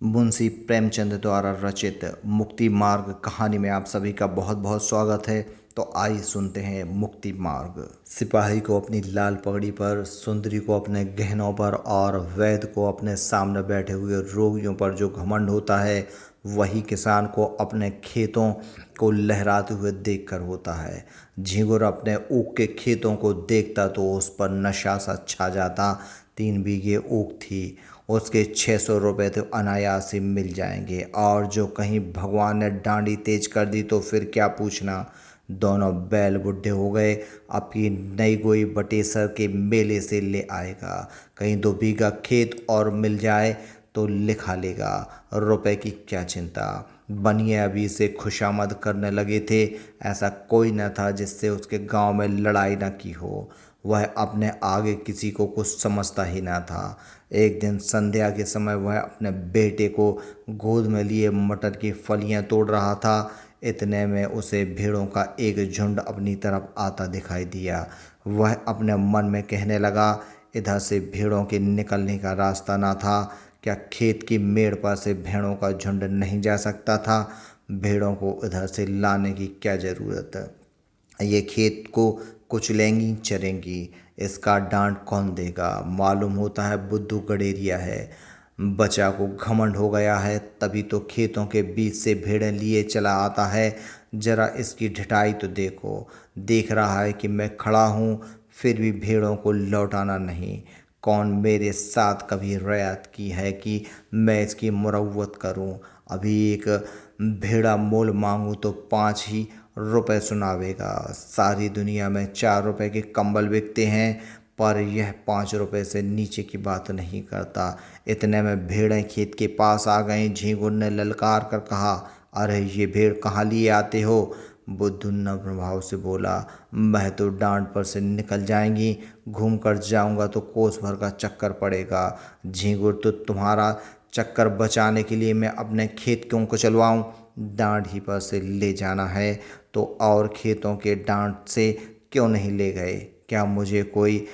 मुंशी प्रेमचंद द्वारा रचित मुक्ति मार्ग कहानी में आप सभी का बहुत बहुत स्वागत है। तो आइए सुनते हैं मुक्ति मार्ग। सिपाही को अपनी लाल पगड़ी पर, सुंदरी को अपने गहनों पर और वैद्य को अपने सामने बैठे हुए रोगियों पर जो घमंड होता है, वही किसान को अपने खेतों को लहराते हुए देखकर होता है। झींगुर अपने ऊख के खेतों को देखता तो उस पर नशा सा छा जाता। 3 बीघे ऊख थी, उसके 600 रुपये तो अनायास ही मिल जाएंगे, और जो कहीं भगवान ने डांडी तेज कर दी तो फिर क्या पूछना। दोनों बैल बुढ़े हो गए। अब की नई गोई बटेसर के मेले से ले आएगा। कहीं 2 बीघा खेत और मिल जाए तो लिखा लेगा। रुपए की क्या चिंता। बनिए अभी से खुशामद करने लगे थे। ऐसा कोई न था जिससे उसके गांव में लड़ाई न की हो। वह अपने आगे किसी को कुछ समझता ही ना था। एक दिन संध्या के समय वह अपने बेटे को गोद में लिए मटर की फलियां तोड़ रहा था। इतने में उसे भेड़ों का एक झुंड अपनी तरफ आता दिखाई दिया। वह अपने मन में कहने लगा, इधर से भेड़ों के निकलने का रास्ता ना था क्या? खेत की मेड़ पर से भेड़ों का झुंड नहीं जा सकता था? भेड़ों को इधर से लाने की क्या ज़रूरत है? ये खेत को कुचलेंगी चरेंगी, इसका डांट कौन देगा? मालूम होता है बुद्धू गडेरिया है। बच्चा को घमंड हो गया है, तभी तो खेतों के बीच से भेड़ें लिए चला आता है। जरा इसकी ढिठाई तो देखो। देख रहा है कि मैं खड़ा हूँ, फिर भी भेड़ों को लौटाना नहीं। कौन मेरे साथ कभी रियायत की है कि मैं इसकी मुरव्वत करूं? अभी एक भेड़ा मोल मांगूं तो 5 ही रुपए सुनावेगा। सारी दुनिया में 4 रुपए के कंबल बिकते हैं, पर यह 5 रुपए से नीचे की बात नहीं करता। इतने में भेड़ें खेत के पास आ गईं। झींगुर ने ललकार कर कहा, अरे ये भेड़ कहाँ लिए आते हो? बुद्धू नम्र भाव से बोला, मैं तो डांड पर से निकल जाएंगी, घूम कर जाऊंगा तो कोस भर का चक्कर पड़ेगा। झींगुर, तो तुम्हारा चक्कर बचाने के लिए मैं अपने खेत क्यों को चलवाऊं? डांड ही पर से ले जाना है तो और खेतों के डांड से क्यों नहीं ले गए? क्या मुझे कोई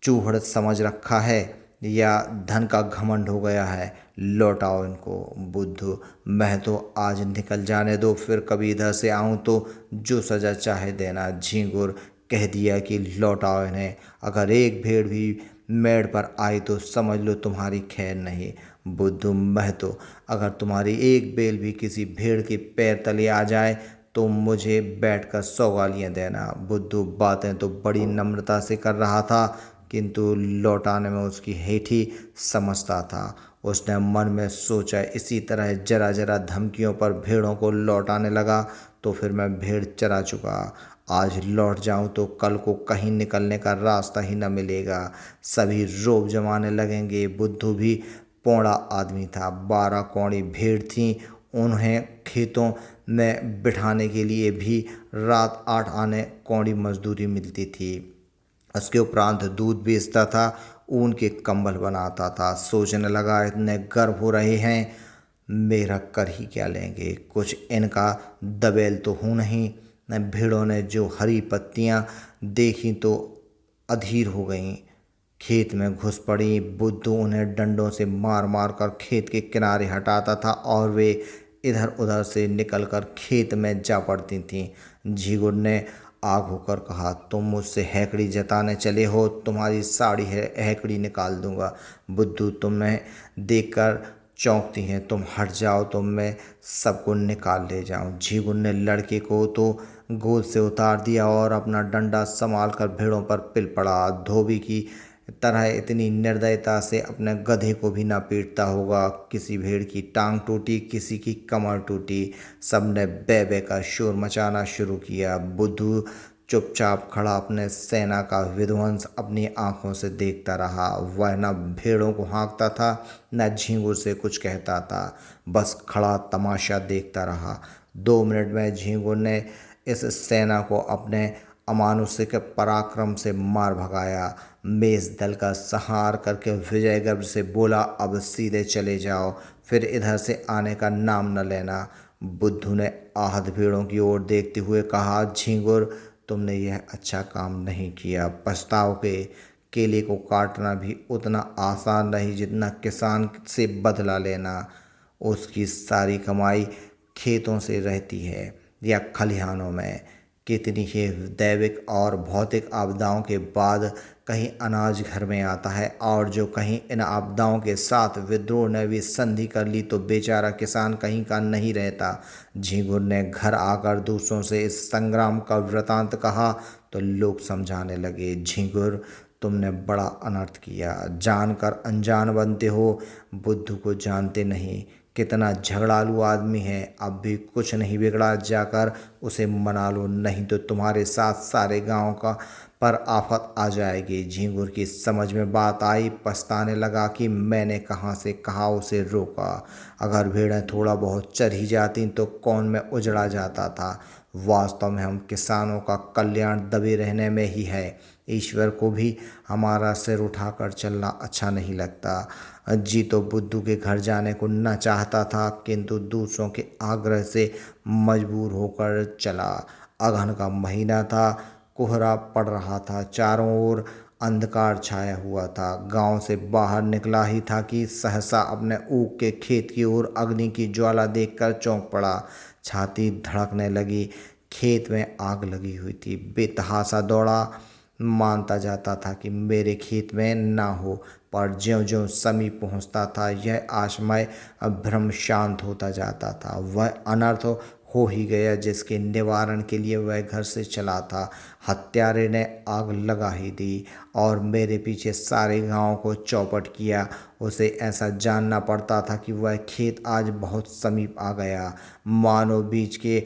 चूहड़ समझ रखा है, या धन का घमंड हो गया है? लौटाओ इनको। बुद्धू, मैं तो आज निकल जाने दो, फिर कभी इधर से आऊं तो जो सजा चाहे देना। झींगुर कह दिया कि लौटाओ इन्हें। अगर एक भेड़ भी मेड़ पर आई तो समझ लो तुम्हारी खैर नहीं। बुद्धू, मैं तो अगर तुम्हारी एक बेल भी किसी भेड़ के पैर तले आ जाए तो मुझे बैठकर 100 गालियाँ देना। बुद्धू बातें तो बड़ी नम्रता से कर रहा था, किंतु लौटाने में उसकी हेठी समझता था। उसने मन में सोचा, इसी तरह जरा जरा धमकियों पर भेड़ों को लौटाने लगा तो फिर मैं भेड़ चरा चुका। आज लौट जाऊं तो कल को कहीं निकलने का रास्ता ही न मिलेगा। सभी रोब जमाने लगेंगे। बुद्धू भी पौड़ा आदमी था। 12 कौड़ी भेड़ थीं। उन्हें खेतों में बिठाने के लिए भी रात 8 आने कौड़ी मजदूरी मिलती थी। उसके उपरांत दूध बेचता था, ऊन के कंबल बनाता था। सोचने लगा, इतने गर्व हो रहे हैं, मेरा कर ही क्या लेंगे? कुछ इनका दबेल तो हूँ नहीं। न भेड़ों ने जो हरी पत्तियाँ देखी तो अधीर हो गईं, खेत में घुस पड़ी। बुद्धू उन्हें डंडों से मार मार कर खेत के किनारे हटाता था और वे इधर उधर से निकलकर खेत में जा पड़ती थीं। झींगुर ने आग होकर कहा, तुम मुझसे हैकड़ी जताने चले हो? तुम्हारी साड़ी है हैकड़ी निकाल दूंगा। बुद्धू, तुम्हें देखकर चौंकती हैं, तुम हट जाओ तो मैं सबको निकाल ले जाऊं। झींगुर ने लड़के को तो गोद से उतार दिया और अपना डंडा संभाल कर भेड़ों पर पिल पड़ा। धोबी की तरह इतनी निर्दयता से अपने गधे को भी ना पीटता होगा। किसी भेड़ की टांग टूटी, किसी की कमर टूटी। सबने बै बै का शोर मचाना शुरू किया। बुद्धू चुपचाप खड़ा अपने सेना का विध्वंस अपनी आंखों से देखता रहा। वह न भेड़ों को हाँकता था, न झींगुर से कुछ कहता था, बस खड़ा तमाशा देखता रहा। 2 मिनट में झींगुर ने इस सेना को अपने अमानुषिक पराक्रम से मार भगाया। मेष दल का संहार करके विजय गर्व से बोला, अब सीधे चले जाओ, फिर इधर से आने का नाम न लेना। बुद्धू ने आहत भेड़ों की ओर देखते हुए कहा, झींगुर, तुमने यह अच्छा काम नहीं किया। पछताओगे। केले को काटना भी उतना आसान नहीं जितना किसान से बदला लेना। उसकी सारी कमाई खेतों से रहती है या खलिहानों में। कितनी ही दैविक और भौतिक आपदाओं के बाद कहीं अनाज घर में आता है, और जो कहीं इन आपदाओं के साथ विद्रोह ने भी संधि कर ली तो बेचारा किसान कहीं का नहीं रहता। झींगुर ने घर आकर दूसरों से इस संग्राम का वृतांत कहा तो लोग समझाने लगे, झींगुर तुमने बड़ा अनर्थ किया, जानकर अनजान बनते हो, बुद्धू को जानते नहीं, कितना झगड़ालू आदमी है, अब भी कुछ नहीं बिगड़ा, जाकर उसे मना लो, नहीं तो तुम्हारे साथ सारे गांव का पर आफत आ जाएगी। झींगुर की समझ में बात आई, पछताने लगा कि मैंने कहाँ से कहा उसे रोका। अगर भेड़ें थोड़ा बहुत चर ही जाती तो कौन में उजड़ा जाता था। वास्तव में हम किसानों का कल्याण दबे रहने में ही है। ईश्वर को भी हमारा सिर उठाकर चलना अच्छा नहीं लगता। जी तो बुद्धू के घर जाने को न चाहता था, किंतु दूसरों के आग्रह से मजबूर होकर चला। अगहन का महीना था, कोहरा पड़ रहा था, चारों ओर अंधकार छाया हुआ था। गांव से बाहर निकला ही था कि सहसा अपने ऊख के खेत की ओर अग्नि की ज्वाला देखकर चौंक पड़ा। छाती धड़कने लगी, खेत में आग लगी हुई थी। बेतहासा दौड़ा, मानता जाता था कि मेरे खेत में ना हो, पर ज्यों-ज्यों समीप पहुंचता था यह आशमय भ्रम शांत होता जाता था। वह अनर्थ हो ही गया जिसके निवारण के लिए वह घर से चला था। हत्यारे ने आग लगा ही दी और मेरे पीछे सारे गांव को चौपट किया। उसे ऐसा जानना पड़ता था कि वह खेत आज बहुत समीप आ गया, मानो बीच के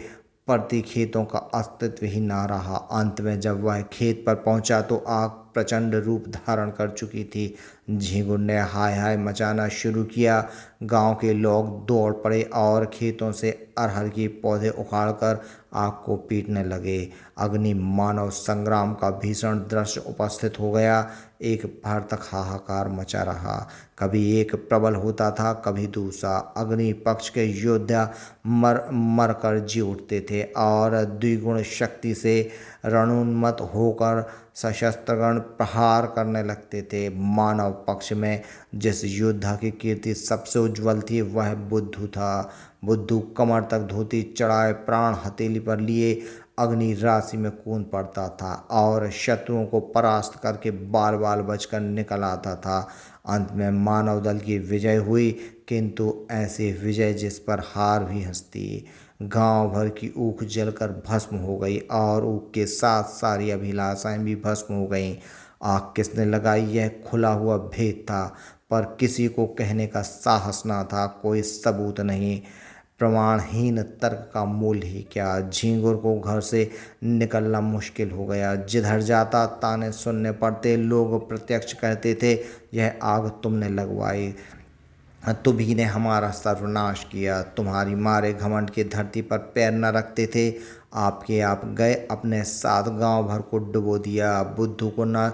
प्रति खेतों का अस्तित्व ही ना रहा। अंत में जब वह खेत पर पहुंचा तो आग प्रचंड रूप धारण कर चुकी थी। झींगुर ने हाय हाय मचाना शुरू किया। गांव के लोग दौड़ पड़े और खेतों से अरहर के पौधे उखाड़कर आग को पीटने लगे। अग्नि मानव संग्राम का भीषण दृश्य उपस्थित हो गया। एक भर तक हाहाकार मचा रहा। कभी एक प्रबल होता था, कभी दूसरा। अग्नि पक्ष के योद्धा मर मर कर जी उठते थे और द्विगुण शक्ति से रणोन्मत्त होकर सशस्त्रगण प्रहार करने लगते थे। मानव पक्ष में जिस योद्धा की कीर्ति सबसे उज्ज्वल थी वह बुद्धू था। बुद्धू कमर तक धोती चढ़ाए, प्राण हथेली पर लिए अग्नि राशि में कूद पड़ता था और शत्रुओं को परास्त करके बाल बाल बचकर निकल आता था। अंत में मानव दल की विजय हुई, किंतु ऐसी विजय जिस पर हार भी हंसती। गांव भर की ऊख जलकर भस्म हो गई और ऊख के साथ सारी अभिलाषाएं भी भस्म हो गईं। आग किसने लगाई यह खुला हुआ भेद था, पर किसी को कहने का साहस ना था। कोई सबूत नहीं, प्रमाणहीन तर्क का मूल्य ही क्या। झींगुर को घर से निकलना मुश्किल हो गया। जिधर जाता ताने सुनने पड़ते। लोग प्रत्यक्ष कहते थे, यह आग तुमने लगवाई, तुम्ही ने हमारा सर्वनाश किया। तुम्हारी मारे घमंड की धरती पर पैर न रखते थे, आपके आप गए, अपने साथ गांव भर को डुबो दिया। बुद्धू को न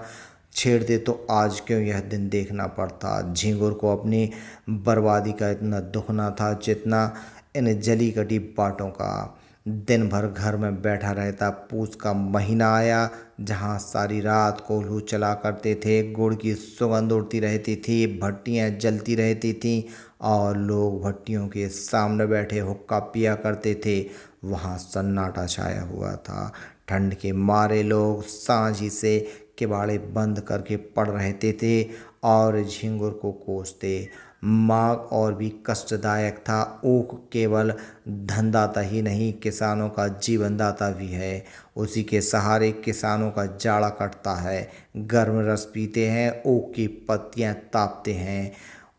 छेड़ते तो आज क्यों यह दिन देखना पड़ता। झींगुर को अपनी बर्बादी का इतना दुख न था जितना इन जली कटी बाटों का। दिन भर घर में बैठा रहता। पूस का महीना आया, जहाँ सारी रात कोल्हू चला करते थे। गुड़ की सुगंध उड़ती रहती थी, भट्टियाँ जलती रहती थीं और लोग भट्टियों के सामने बैठे हुक्का पिया करते थे। वहाँ सन्नाटा छाया हुआ था। ठंड के मारे लोग सांझ ही से किवाड़े बंद करके पड़ रहते थे और झींगुर को कोसते। माघ और भी कष्टदायक था। ऊख केवल धनदाता ही नहीं, किसानों का जीवनदाता भी है। उसी के सहारे किसानों का जाड़ा कटता है, गर्म रस पीते हैं, ऊख की पत्तियां तापते हैं,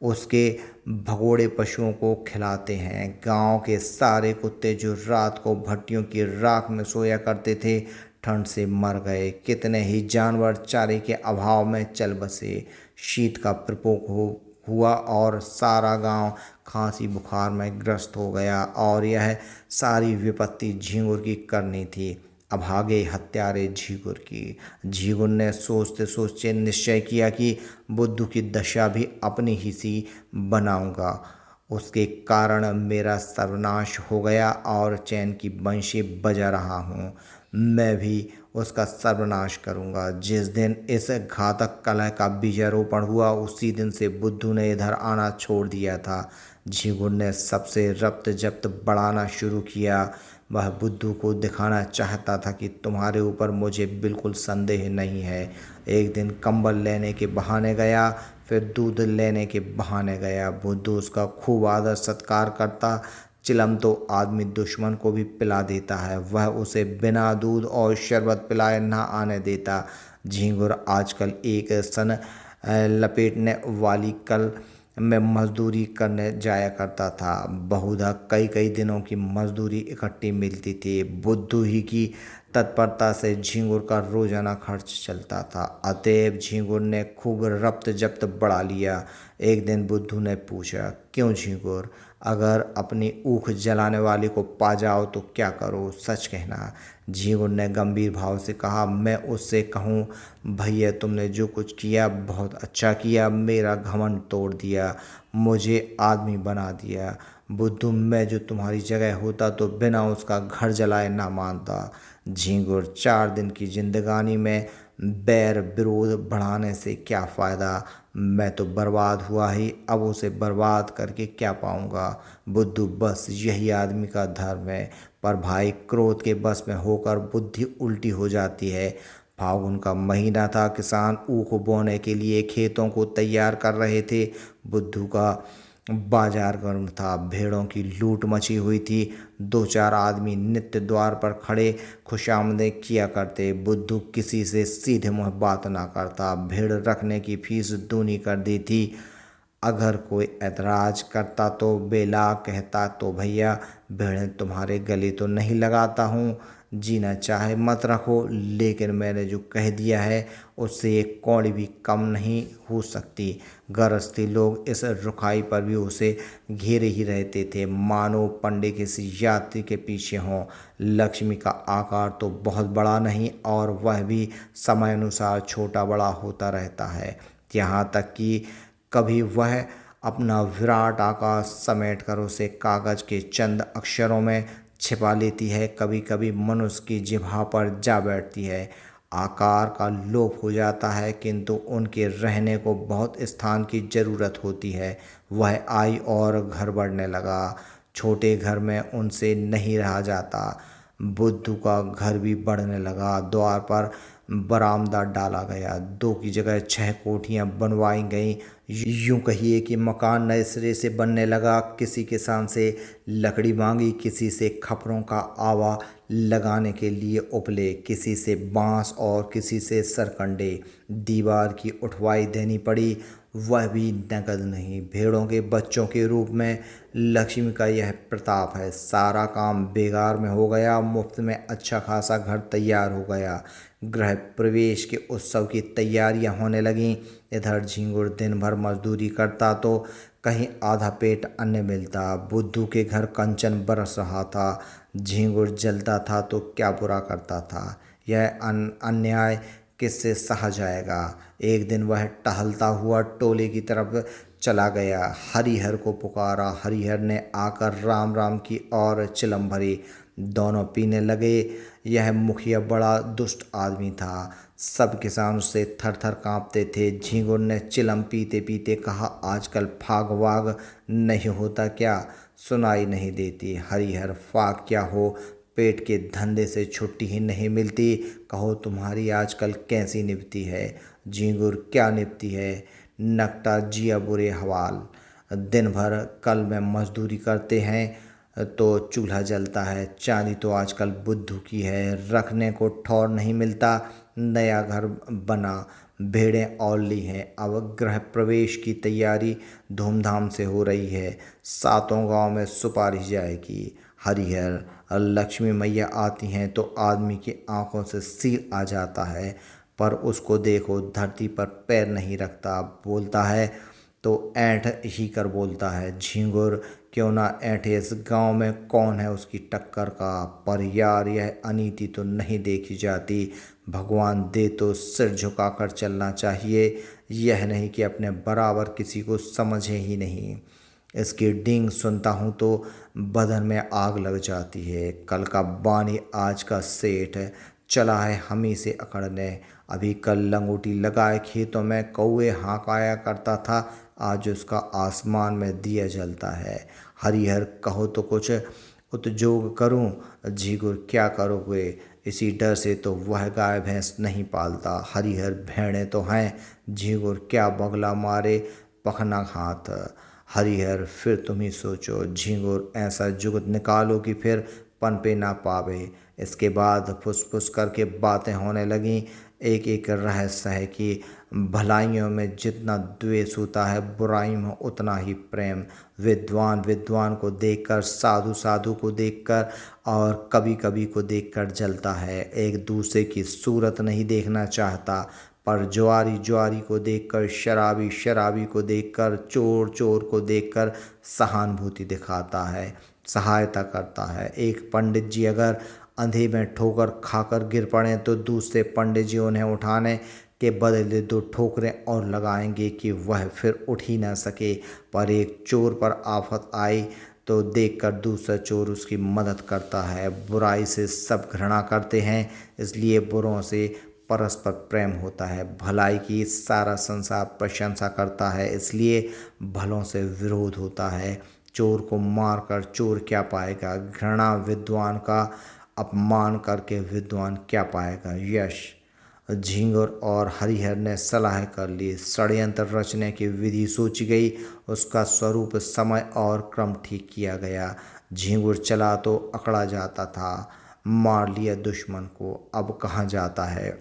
उसके भगोड़े पशुओं को खिलाते हैं। गांव के सारे कुत्ते जो रात को भट्टियों की राख में सोया करते थे ठंड से मर गए। कितने ही जानवर चारे के अभाव में चल बसे। शीत का प्रकोप हुआ और सारा गांव खांसी बुखार में ग्रस्त हो गया और यह सारी विपत्ति झींगुर की करनी थी। अभागे हत्यारे झींगुर की। झींगुर ने सोचते सोचते निश्चय किया कि बुद्धू की दशा भी अपनी ही सी बनाऊंगा। उसके कारण मेरा सर्वनाश हो गया और चैन की बंशी बजा रहा हूँ। मैं भी उसका सर्वनाश करूंगा। जिस दिन इस घातक कलह का बीजारोपण हुआ उसी दिन से बुद्धू ने इधर आना छोड़ दिया था। झींगुर ने सबसे रब्त जब्त बढ़ाना शुरू किया। वह बुद्धू को दिखाना चाहता था कि तुम्हारे ऊपर मुझे बिल्कुल संदेह नहीं है। एक दिन कंबल लेने के बहाने गया, फिर दूध लेने के बहाने गया। बुद्धू उसका खूब आदर सत्कार करता। चिलम तो आदमी दुश्मन को भी पिला देता है, वह उसे बिना दूध और शरबत पिलाए ना आने देता। झींगुर आजकल एक सन लपेटने वाली कल में मजदूरी करने जाया करता था। बहुधा कई कई दिनों की मजदूरी इकट्ठी मिलती थी। बुद्धू ही की तत्परता से झींगुर का रोजाना खर्च चलता था। अतएव झींगुर ने खूब रब्त जब्त बढ़ा लिया। एक दिन बुद्धू ने पूछा, क्यों झींगुर, अगर अपनी ऊख जलाने वाले को पा जाओ तो क्या करो, सच कहना। झींगुर ने गंभीर भाव से कहा, मैं उससे कहूँ, भैया तुमने जो कुछ किया बहुत अच्छा किया, मेरा घमंड तोड़ दिया, मुझे आदमी बना दिया। बुद्धू, मैं जो तुम्हारी जगह होता तो बिना उसका घर जलाए ना मानता। झींगुर, 4 दिन की जिंदगानी में बैर विरोध बढ़ाने से क्या फ़ायदा, मैं तो बर्बाद हुआ ही, अब उसे बर्बाद करके क्या पाऊंगा। बुद्धू, बस यही आदमी का धर्म है। पर भाई, क्रोध के बस में होकर बुद्धि उल्टी हो जाती है। फागुन का महीना था। किसान ऊख बोने के लिए खेतों को तैयार कर रहे थे। बुद्धू का बाजार गर्म था। भेड़ों की लूट मची हुई थी। 2-4 आदमी नित्य द्वार पर खड़े खुशामदीद किया करते। बुद्धू किसी से सीधे मुंह बात ना करता। भेड़ रखने की फीस दूनी कर दी थी। अगर कोई ऐतराज करता तो बेला कहता, तो भैया भेड़ें तुम्हारे गले तो नहीं लगाता हूँ, जीना चाहे मत रखो, लेकिन मैंने जो कह दिया है उससे एक कौड़ी भी कम नहीं हो सकती। गृहस्थी लोग इस रुखाई पर भी उसे घेरे ही रहते थे, मानो पंडे किसी यात्री के पीछे हों। लक्ष्मी का आकार तो बहुत बड़ा नहीं, और वह भी समय अनुसार छोटा बड़ा होता रहता है। यहाँ तक कि कभी वह अपना विराट आकाश समेट कर उसे कागज के चंद अक्षरों में छिपा लेती है। कभी कभी मनुष्य की जिह्वा पर जा बैठती है। आकार का लोप हो जाता है, किंतु उनके रहने को बहुत स्थान की जरूरत होती है। वह आई और घर बढ़ने लगा। छोटे घर में उनसे नहीं रहा जाता। बुद्धू का घर भी बढ़ने लगा। द्वार पर बरामदा डाला गया। 2 की जगह 6 कोठियां बनवाई गईं। यूं कहिए कि मकान नए सिरे से बनने लगा। किसी किसान से लकड़ी मांगी, किसी से खपरों का आवा लगाने के लिए उपले, किसी से बांस और किसी से सरकंडे। दीवार की उठवाई देनी पड़ी, वह भी नकद नहीं, भेड़ों के बच्चों के रूप में। लक्ष्मी का यह प्रताप है। सारा काम बेगार में हो गया। मुफ्त में अच्छा खासा घर तैयार हो गया। गृह प्रवेश के उत्सव की तैयारियां होने लगीं। इधर झींगुर दिन भर मजदूरी करता तो कहीं आधा पेट अन्न मिलता। बुद्धू के घर कंचन बरस रहा था। झींगुर जलता था तो क्या बुरा करता था। यह अन्याय किससे सहा जाएगा। एक दिन वह टहलता हुआ टोले की तरफ चला गया। हरिहर को पुकारा। हरिहर ने आकर राम राम की और चिलम भरी। दोनों पीने लगे। यह मुखिया बड़ा दुष्ट आदमी था। सब किसान उससे थर थर काँपते थे। झींगुर ने चिलम पीते पीते कहा, आजकल फाग वाग नहीं होता क्या, सुनाई नहीं देती। हरिहर, फाग क्या हो, पेट के धंधे से छुट्टी ही नहीं मिलती। कहो तुम्हारी आजकल कैसी निभती है। झींगुर, क्या निभती है, नकटा जिया बुरे हवाल। दिन भर कल में मजदूरी करते हैं तो चूल्हा जलता है। चांदी तो आजकल बुद्धू की है, रखने को ठौर नहीं मिलता। नया घर बना, भेड़ें और ली हैं। अब गृह प्रवेश की तैयारी धूमधाम से हो रही है। 7 गांव में सुपारी जाएगी। हरिहर, लक्ष्मी मैया आती हैं तो आदमी की आंखों से सील आ जाता है, पर उसको देखो, धरती पर पैर नहीं रखता। बोलता है तो ऐंठ ही कर बोलता है। झींगुर, क्यों ना ऐंठे, इस गांव में कौन है उसकी टक्कर का। पर यार, यह अनीति तो नहीं देखी जाती। भगवान दे तो सिर झुकाकर चलना चाहिए, यह नहीं कि अपने बराबर किसी को समझे ही नहीं। इसकी डींग सुनता हूँ तो बदन में आग लग जाती है। कल का बानी आज का सेठ चला है हम ही से अकड़ने। अभी कल लंगोटी लगाए खेतों में कौए हाँकाया करता था, आज उसका आसमान में दिया जलता है। हरिहर कहो तो कुछ उद्योग करूं, झींगुर क्या करोगे, इसी डर से तो वह गाय भैंस नहीं पालता। हरिहर भेड़ें तो हैं, झींगुर क्या बगला मारे पखना हाथ। हरिहर फिर तुम ही सोचो, झींगुर ऐसा जुगत निकालो कि फिर पनपे ना पावे। इसके बाद फुसफुस करके बातें होने लगीं। एक एक रहस्य है कि भलाइयों में जितना द्वेष होता है, बुराई में उतना ही प्रेम। विद्वान विद्वान को देखकर, साधु साधु को देखकर और कभी कभी को देखकर जलता है। एक दूसरे की सूरत नहीं देखना चाहता, पर ज्वारी ज्वारी को देखकर, शराबी शराबी को देखकर, चोर चोर को देखकर सहानुभूति दिखाता है, सहायता करता है। एक पंडित जी अगर अंधे में ठोकर खाकर गिर पड़े तो दूसरे पंडित जी उन्हें उठाने के बदले 2 ठोकरें और लगाएंगे कि वह फिर उठ ही ना सके। पर एक चोर पर आफत आई तो देखकर दूसरा चोर उसकी मदद करता है। बुराई से सब घृणा करते हैं, इसलिए बुरों से परस्पर प्रेम होता है। भलाई की सारा संसार प्रशंसा करता है, इसलिए भलों से विरोध होता है। चोर को मारकर चोर क्या पाएगा, घृणा विद्वान का अपमान करके विद्वान क्या पाएगा, यश। झींगुर और हरिहर ने सलाह कर ली, षड्यंत्र रचने की विधि सोची गई, उसका स्वरूप, समय और क्रम ठीक किया गया। झींगुर चला तो अकड़ा जाता था, मार लिया दुश्मन को, अब कहाँ जाता है।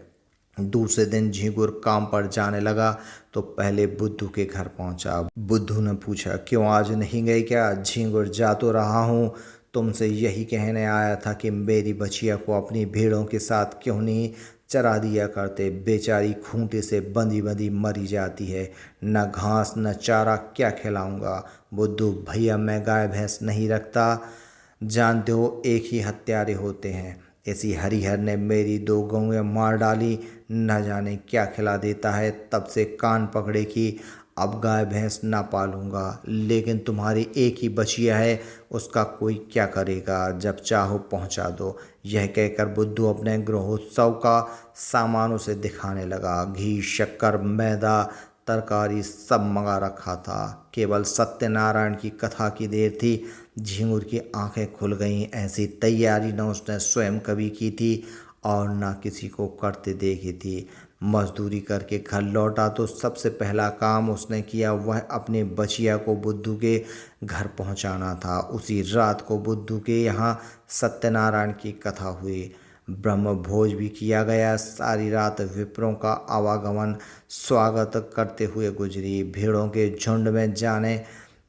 दूसरे दिन झींगुर काम पर जाने लगा तो पहले बुद्धू के घर पहुंचा। बुद्धू ने पूछा, क्यों आज नहीं गए क्या। झींगुर, जा तो रहा हूँ, तुमसे यही कहने आया था कि मेरी बछिया को अपनी भेड़ों के साथ क्यों नहीं चरा दिया करते। बेचारी खूंटे से बंधी बंधी मरी जाती है, न घास न चारा, क्या खिलाऊंगा। बुद्धू, भैया मैं गाय भैंस नहीं रखता, जानते हो एक ही हत्यारे होते हैं। इसी हरिहर ने मेरी 2 गौएं मार डाली, न जाने क्या खिला देता है। तब से कान पकड़े कि अब गाय भैंस ना पालूंगा। लेकिन तुम्हारी एक ही बछिया है, उसका कोई क्या करेगा, जब चाहो पहुंचा दो। यह कहकर बुद्धू अपने गृहोत्सव का सामान उसे दिखाने लगा। घी, शक्कर, मैदा, तरकारी सब मंगा रखा था। केवल सत्यनारायण की कथा की देर थी। झींगुर की आंखें खुल गईं। ऐसी तैयारी न उसने स्वयं कभी की थी और न किसी को करते देखी थी। मजदूरी करके घर लौटा तो सबसे पहला काम उसने किया वह अपने बचिया को बुद्धू के घर पहुंचाना था। उसी रात को बुद्धू के यहाँ सत्यनारायण की कथा हुई, ब्रह्म भोज भी किया गया। सारी रात विप्रों का आवागमन स्वागत करते हुए गुजरी। भेड़ों के झुंड में जाने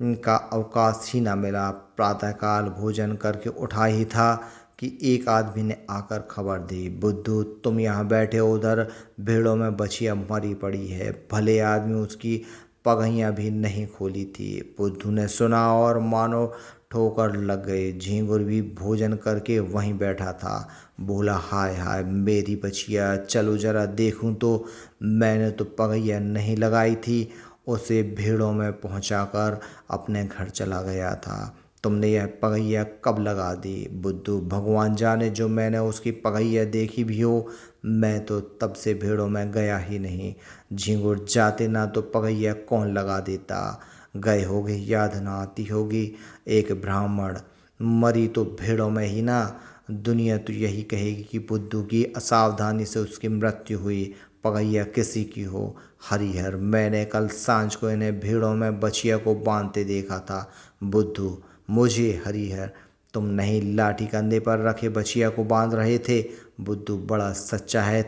का अवकाश ही न मिला। प्रातःकाल भोजन करके उठा ही था कि एक आदमी ने आकर खबर दी, बुद्धू तुम यहाँ बैठे हो, उधर भेड़ों में बछिया मरी पड़ी है। भले आदमी उसकी पगहियाँ भी नहीं खोली थी। बुद्धू ने सुना और मानो ठोकर लग गई। झींगुर भी भोजन करके वहीं बैठा था। बोला, हाय हाय मेरी बछिया, चलो जरा देखूं तो। मैंने तो पगहिया नहीं लगाई थी, उसे भेड़ों में पहुंचाकर अपने घर चला गया था। तुमने यह पगहिया कब लगा दी। बुद्धू, भगवान जाने, जो मैंने उसकी पगहिया देखी भी हो, मैं तो तब से भेड़ों में गया ही नहीं। झींगुर, जाते ना तो पगहिया कौन लगा देता, गए होगे याद ना आती होगी। एक ब्राह्मण, मरी तो भेड़ों में ही ना। दुनिया तो यही कहेगी कि बुद्धू की असावधानी से उसकी मृत्यु हुई, पगहिया किसी की हो। हरिहर, मैंने कल सांझ को इन्हें भेड़ों में बछिया को बांधते देखा था। बुद्धू, मुझे। हरिहर, तुम नहीं लाठी कंधे पर रखे बछिया को बांध रहे थे। बुद्धू, बड़ा सच्चा है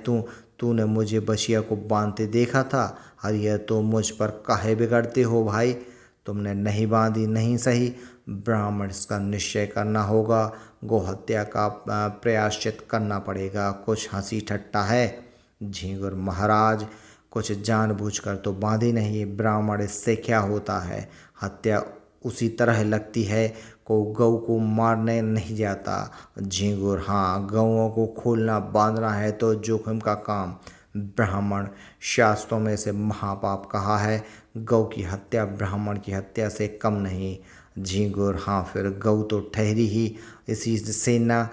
तूने मुझे बछिया को बांधते देखा था। हरिहर, तो मुझ पर काहे बिगड़ते हो भाई, तुमने नहीं बांधी नहीं सही। ब्राह्मण, इसका निश्चय करना होगा, गोहत्या का प्रायश्चित करना पड़ेगा। कुछ हंसी ठट्टा है। झींगुर, महाराज कुछ जानबूझकर तो बांधी नहीं। ब्राह्मण, इससे क्या होता है, हत्या उसी तरह लगती है, को गऊ को मारने नहीं जाता। झींगुर, हाँ, गऊओं को खोलना बांधना है तो जोखिम का काम। ब्राह्मण, शास्त्रों में से महापाप कहा है, गौ की हत्या ब्राह्मण की हत्या से कम नहीं। झींगुर, हाँ, फिर गऊ तो ठहरी ही, इसी से न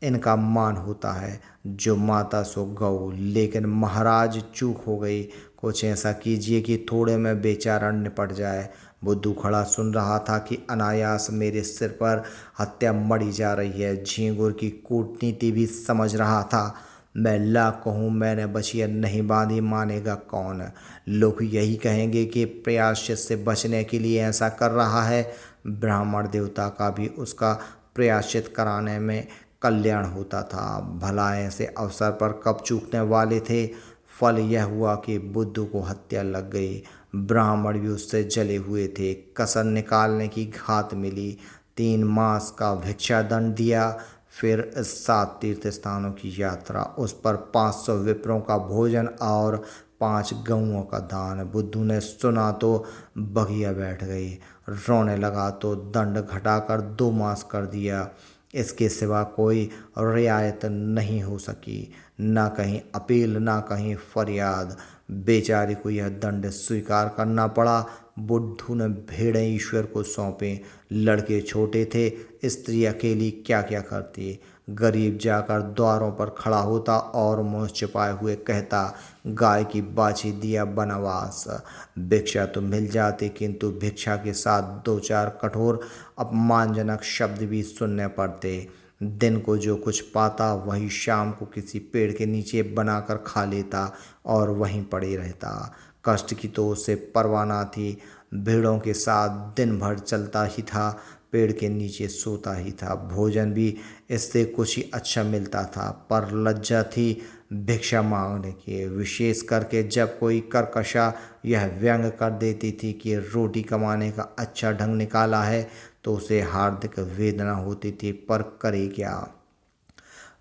इनका मान होता है, जो माता सो गऊ। लेकिन महाराज चूक हो गई, कुछ ऐसा कीजिए कि थोड़े में बेचारा निपट जाए। बुद्धू खड़ा सुन रहा था कि अनायास मेरे सिर पर हत्या मढ़ी जा रही है। झींगुर की कूटनीति भी समझ रहा था। मैं लाख कहूँ मैंने बचिया नहीं बांधी, मानेगा कौन। लोग यही कहेंगे कि प्रायश्चित से बचने के लिए ऐसा कर रहा है। ब्राह्मण देवता का भी उसका प्रायश्चित कराने में कल्याण होता था। भला ऐसे अवसर पर कब चूकने वाले थे। फल यह हुआ कि बुद्धू को हत्या लग गई। ब्राह्मण भी उससे जले हुए थे। कसर निकालने की घात मिली। 3 मास का भिक्षा दंड दिया। फिर 7 तीर्थ स्थानों की यात्रा, उस पर 500 विप्रों का भोजन और 5 गऊओं का दान। बुद्धू ने सुना तो बगिया बैठ गई। रोने लगा तो दंड घटाकर 2 मास कर दिया। इसके सिवा कोई रियायत नहीं हो सकी। ना कहीं अपील ना कहीं फरियाद। बेचारे को यह दंड स्वीकार करना पड़ा। बुद्धू ने भेड़ें ईश्वर को सौंपे। लड़के छोटे थे, स्त्री अकेली क्या क्या करती। गरीब जाकर द्वारों पर खड़ा होता और मुँह छिपाए हुए कहता, गाय की बाछी दिया बनवास। भिक्षा तो मिल जाती, किंतु भिक्षा के साथ 2-4 कठोर अपमानजनक शब्द भी सुनने पड़ते। दिन को जो कुछ पाता वही शाम को किसी पेड़ के नीचे बनाकर खा लेता और वहीं पड़े रहता। कष्ट की तो उसे परवाह न थी। भेड़ों के साथ दिन भर चलता ही था, पेड़ के नीचे सोता ही था। भोजन भी इससे कुछ ही अच्छा मिलता था, पर लज्जा थी भिक्षा मांगने की, विशेष करके जब कोई कर्कशा यह व्यंग कर देती थी कि रोटी कमाने का अच्छा ढंग निकाला है, तो उसे हार्दिक वेदना होती थी। पर करे क्या।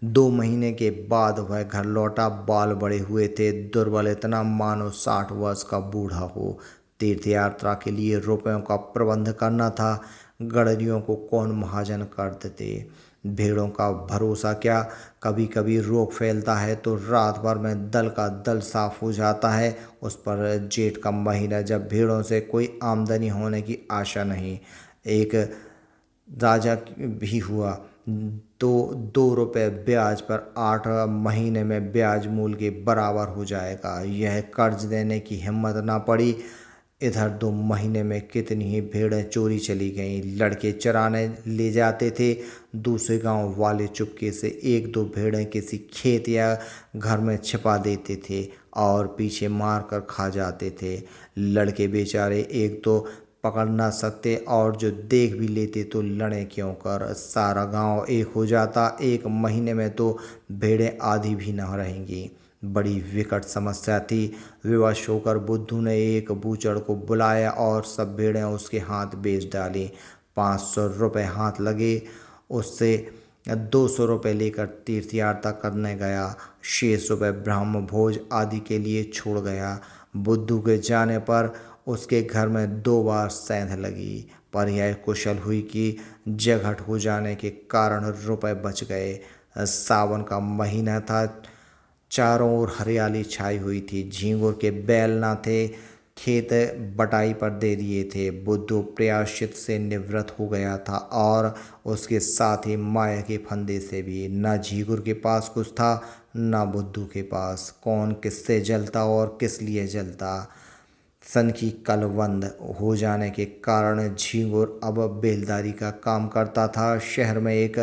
2 महीने के बाद वह घर लौटा। बाल बड़े हुए थे, दुर्बल इतना मानो 60 वर्ष का बूढ़ा हो। तीर्थ यात्रा के लिए रुपयों का प्रबंध करना था। गडरियों को कौन महाजन कर देते। भेड़ों का भरोसा क्या, कभी कभी रोग फैलता है तो रात भर में दल का दल साफ हो जाता है। उस पर जेठ का महीना, जब भेड़ों से कोई आमदनी होने की आशा नहीं। एक राजा भी हुआ तो 2 रुपये ब्याज पर 8 महीने में ब्याज मूल के बराबर हो जाएगा। यह कर्ज देने की हिम्मत ना पड़ी। इधर 2 महीने में कितनी ही भेड़ें चोरी चली गईं। लड़के चराने ले जाते थे। दूसरे गांव वाले चुपके से 1-2 भेड़ें किसी खेत या घर में छिपा देते थे और पीछे मार कर खा जाते थे। लड़के बेचारे एक तो पकड़ ना सकते और जो देख भी लेते तो लड़े क्यों कर। सारा गांव एक हो जाता। 1 महीने में तो भेड़ें आधी भी न रहेंगी। बड़ी विकट समस्या थी। विवश होकर बुद्धू ने एक बूचड़ को बुलाया और सब भेड़ें उसके हाथ बेच डाली। 500 रुपये हाथ लगे। उससे 200 रुपये लेकर तीर्थ यात्रा करने गया। शेष रुपये ब्राह्म भोज आदि के लिए छोड़ गया। बुद्धू के जाने पर उसके घर में 2 बार सेंध लगी, पर यह कुशल हुई कि जघट हो जाने के कारण रुपए बच गए। सावन का महीना था। चारों ओर हरियाली छाई हुई थी। झींगुर के बैल ना थे, खेत बटाई पर दे दिए थे। बुद्धू प्रायश्चित से निवृत्त हो गया था और उसके साथ ही माया के फंदे से भी। न झींगुर के पास कुछ था, न बुद्धू के पास। कौन किससे जलता और किस लिए जलता। सन की कलबंद हो जाने के कारण झींगुर अब बेलदारी का काम करता था। शहर में एक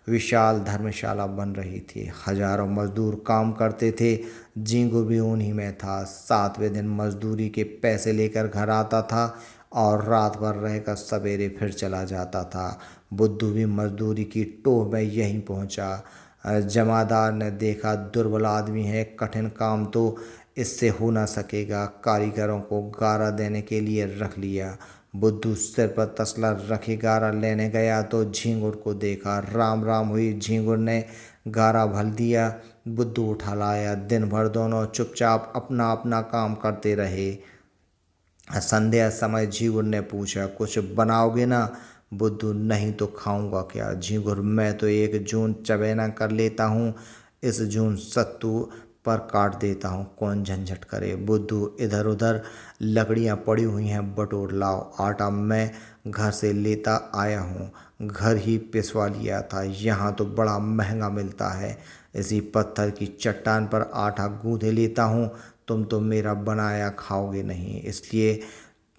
विशाल धर्मशाला बन रही थी। हजारों मजदूर काम करते थे। झींगुर भी उन्हीं में था। 7वें दिन मजदूरी के पैसे लेकर घर आता था और रात भर रहकर सवेरे फिर चला जाता था। बुद्धू भी मजदूरी की टोह में यहीं पहुंचा। जमादार ने देखा दुर्बल आदमी है, कठिन काम तो इससे हो ना सकेगा। कारीगरों को गारा देने के लिए रख लिया। बुद्धू सिर पर तसला रखे गारा लेने गया तो झींगुर को देखा। राम राम हुई। झींगुर ने गारा भर दिया। बुद्धू उठा लाया। दिन भर दोनों चुपचाप अपना अपना काम करते रहे। संध्या समय झींगुर ने पूछा, कुछ बनाओगे ना। बुद्धू, नहीं तो खाऊंगा क्या। झींगुर, मैं तो एक जून चबेना कर लेता हूँ, इस जून सत्तू पर काट देता हूँ, कौन झंझट करे। बुद्धू, इधर उधर लकड़ियाँ पड़ी हुई हैं, बटोर लाओ। आटा मैं घर से लेता आया हूँ, घर ही पिसवा लिया था, यहाँ तो बड़ा महंगा मिलता है। इसी पत्थर की चट्टान पर आटा गूँथे लेता हूँ, तुम तो मेरा बनाया खाओगे नहीं, इसलिए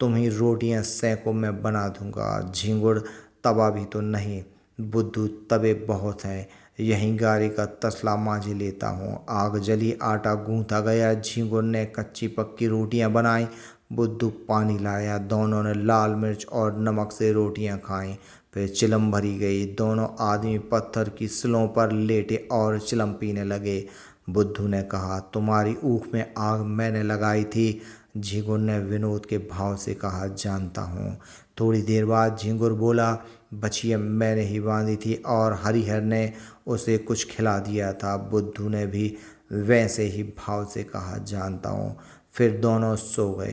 तुम ही रोटियां सेको, मैं बना दूंगा। झींगुर तवा भी तो नहीं, बुद्धू तवे बहुत हैं, यहीं गाड़ी का तसला मांझी लेता हूँ। आग जली, आटा गूंथा गया, झींगुर ने कच्ची पक्की रोटियां बनाई, बुद्धू पानी लाया। दोनों ने लाल मिर्च और नमक से रोटियां खाईं। फिर चिलम भरी गई। दोनों आदमी पत्थर की सिलों पर लेटे और चिलम पीने लगे। बुद्धू ने कहा, तुम्हारी ऊख में आग मैंने लगाई थी। झींगुर ने विनोद के भाव से कहा, जानता हूँ। थोड़ी देर बाद झींगुर बोला, बछिया मैंने ही बांधी थी और हरिहर ने उसे कुछ खिला दिया था। बुद्धू ने भी वैसे ही भाव से कहा, जानता हूँ। फिर दोनों सो गए।